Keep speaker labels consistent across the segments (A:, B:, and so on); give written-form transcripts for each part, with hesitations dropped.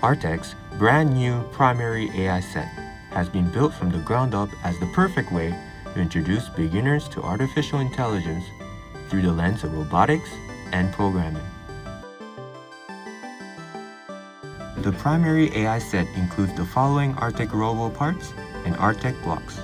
A: Artec's brand new primary AI set has been built from the ground up as the perfect way to introduce beginners to artificial intelligence through the lens of robotics and programming. The primary AI set includes the following ArtecRobo parts and Artec blocks.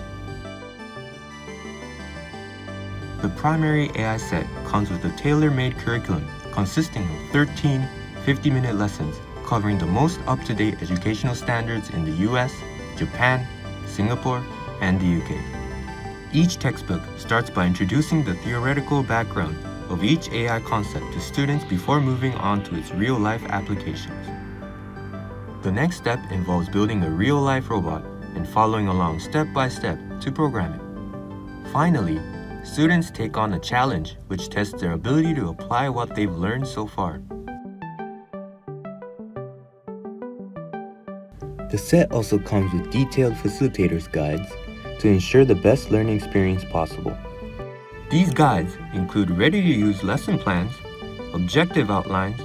A: The primary AI set comes with a tailor-made curriculum consisting of 13 50-minute lessons covering the most up-to-date educational standards in the US, Japan, Singapore, and the UK. Each textbook starts by introducing the theoretical background of each AI concept to students before moving on to its real-life applications. The next step involves building a real-life robot and following along step by step to program it. Finally, students take on a challenge which tests their ability to apply what they've learned so far. The set also comes with detailed facilitators guides to ensure the best learning experience possible. These guides include ready-to-use lesson plans, objective outlines,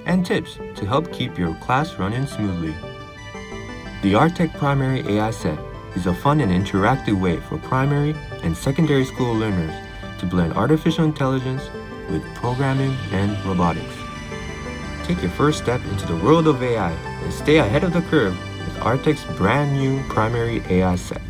A: and tips to help keep your class running smoothly. The Artec Primary AI Set is a fun and interactive way for primary and secondary school learners to blend artificial intelligence with programming and robotics. Take your first step into the world of AI and stay ahead of the curve with Artec's brand new Primary AI Set.